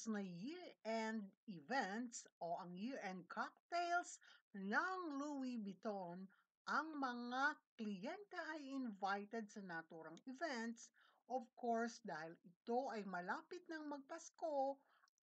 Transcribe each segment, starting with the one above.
tapos na year-end events o ang year-end cocktails ng Louis Vuitton, ang mga kliyente ay invited sa naturang events. Of course, dahil ito ay malapit ng magpasko,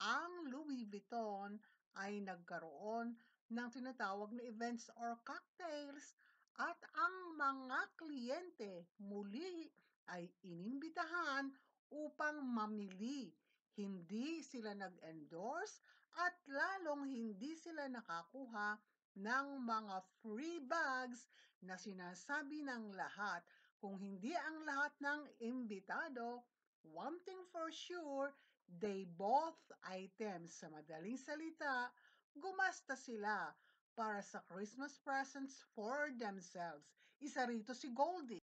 ang Louis Vuitton ay nagkaroon ng tinatawag na events or cocktails at ang mga kliyente muli ay inimbitahan upang mamili. Hindi sila nag-endorse at lalong hindi sila nakakuha ng mga free bags na sinasabi ng lahat. Kung hindi ang lahat ng imbitado, one thing for sure, they both items. Sa madaling salita, gumasta sila para sa Christmas presents for themselves. Isa rito si Goldie.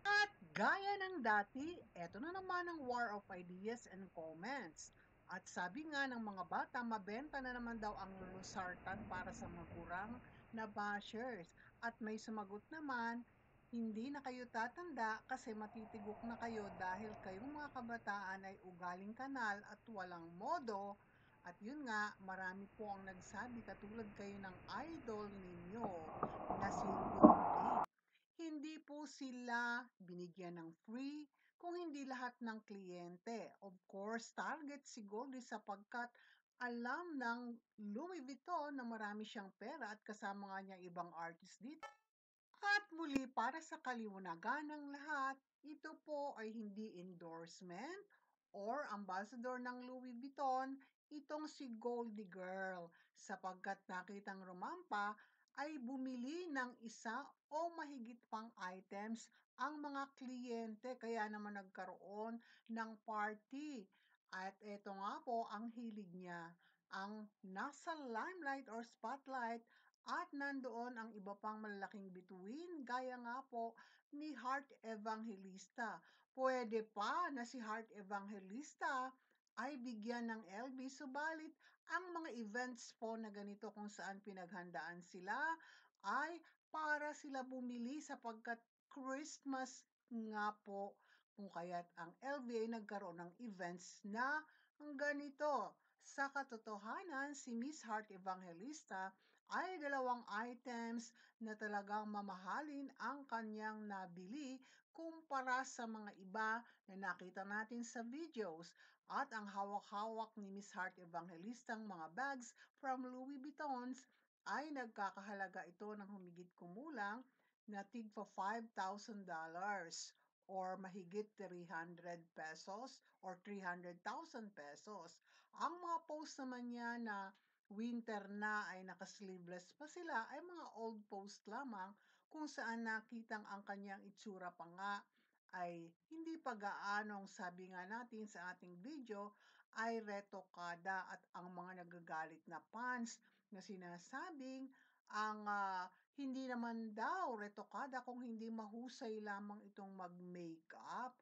At gaya ng dati, eto na naman ang war of ideas and comments. At sabi nga ng mga bata, mabenta na naman daw ang Losartan para sa magurang na bashers. At may sumagot naman, hindi na kayo tatanda kasi matitigok na kayo dahil kayong mga kabataan ay ugaling kanal at walang modo. At yun nga, marami po ang nagsabi katulad kayo ng idol ninyo na si Goldie. Hindi po sila binigyan ng free kung hindi lahat ng kliyente. Of course, target si Goldie sapagkat alam ng Louis Vuitton na marami siyang pera at kasama nga niya ibang artist dito. At muli para sa kaliwanagan ng lahat, ito po ay hindi endorsement or ambassador ng Louis Vuitton, itong si Goldie Girl sapagkat nakitang rumampa ay bumili ng isa o mahigit pang items ang mga kliyente kaya naman nagkaroon ng party. At ito nga po ang hilig niya, ang nasa limelight or spotlight at nandoon ang iba pang malalaking bituin gaya nga po ni Heart Evangelista. Pwede pa na si Heart Evangelista ay bigyan ng LB subalit ang mga events po na ganito kung saan pinaghandaan sila ay para sila bumili sapagkat Christmas nga po kung kaya't ang LB ay nagkaroon ng events na ganito. Sa katotohanan, si Miss Heart Evangelista ay dalawang items na talagang mamahalin ang kanyang nabili kumpara sa mga iba na nakita natin sa videos. At ang hawak-hawak ni Miss Heart Evangelistang mga bags from Louis Vuitton ay nagkakahalaga ito ng humigit kumulang na tigpa $5,000 or mahigit 300 pesos or 300,000 pesos. Ang mga post naman niya na winter na ay naka-sleeveless pa sila ay mga old post lamang kung saan nakitang ang kanyang itsura pa nga ay hindi pa gaanong sabi nga natin sa ating video ay retokada at ang mga nagagalit na fans na sinasabing ang hindi naman daw retokada kung hindi mahusay lamang itong mag-makeup.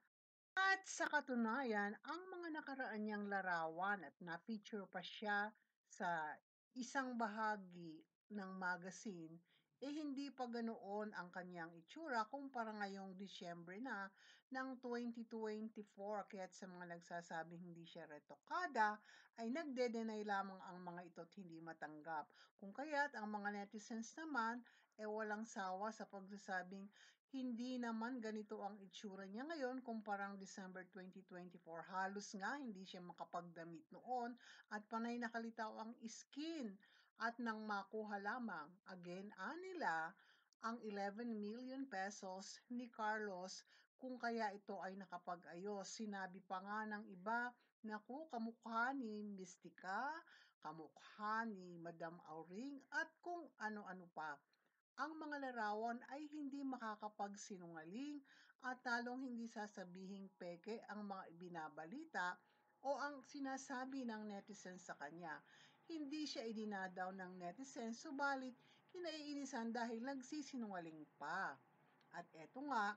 At sa katunayan, ang mga nakaraan niyang larawan at na-feature pa siya sa isang bahagi ng magazine, eh hindi pa ganoon ang kanyang itsura kumpara ngayong Disyembre na ng 2024. Kaya't sa mga nagsasabing hindi siya retokada, ay nagde-deny lamang ang mga ito't hindi matanggap. Kung kaya't ang mga netizens naman, walang sawa sa pagsasabing hindi naman ganito ang itsura niya ngayon kumparang December 2024. Halos nga hindi siya makapagdamit noon at panay nakalitaw ang skin. at nang makuha lamang again nila ang 11 million pesos ni Carlos kung kaya ito ay nakapag-ayos. Sinabi pa nga ng iba, naku, kamukha ni Mystica, kamukha ni Madam Auring at kung ano-ano pa. Ang mga larawan ay hindi makakapagsinungaling at talong hindi sasabihing peke ang mga ibinabalita o ang sinasabi ng netizens sa kanya. Hindi siya idinadaw ng netizens subalit kinaiinisan dahil nagsisinungaling pa. At eto nga,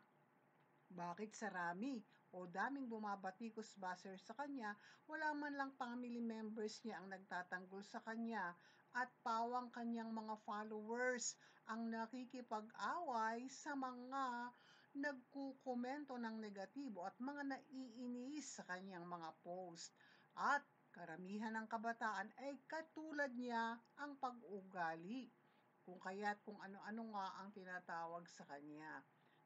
bakit sarami o daming bumabatikos buzzer sa kanya, wala man lang family members niya ang nagtatanggol sa kanya at pawang kanyang mga followers ang nakikipag-away sa mga nagkukomento ng negatibo at mga naiinis sa kanyang mga post. At karamihan ng kabataan ay katulad niya ang pag-ugali kung kaya't kung ano-ano nga ang tinatawag sa kanya.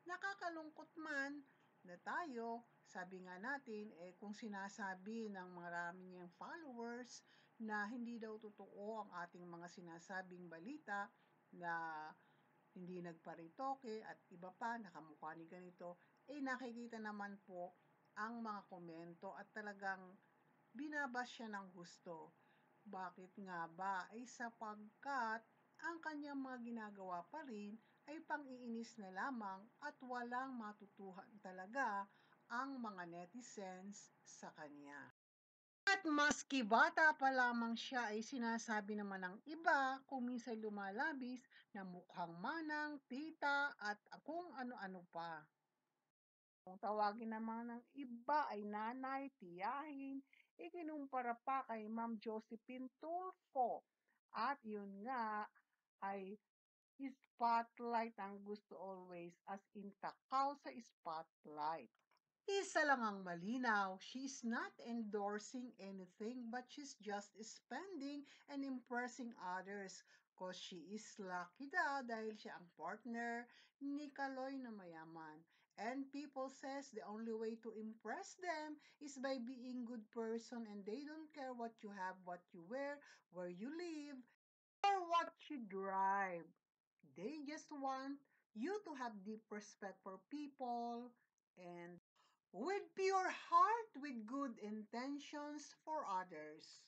Nakakalungkot man na tayo, sabi nga natin, kung sinasabi ng marami niyang followers na hindi daw totoo ang ating mga sinasabing balita na hindi nagparitoke at iba pa, nakamukha ni ganito, nakikita naman po ang mga komento at talagang binabas siya ng gusto. Bakit nga ba? Ay sapagkat ang kanyang mga ginagawa pa rin ay pang-iinis na lamang at walang matutuhan talaga ang mga netizens sa kanya. At maski bata pa lamang siya ay sinasabi naman ng iba kung minsan lumalabis na mukhang manang, tita at kung ano-ano pa. Kung tawagin naman ng iba ay nanay, tiyahin, ikinumpara pa kay Ma'am Josephine Tulfo. At yun nga ay spotlight ang gusto always as in takaw sa spotlight. Isa lang ang malinaw, she's not endorsing anything but she's just spending and impressing others cause she is lucky daw dahil siya ang partner ni Kaloy na mayaman. And people says the only way to impress them is by being good person and they don't care what you have, what you wear, where you live, or what you drive. They just want you to have deep respect for people and with pure heart, with good intentions for others.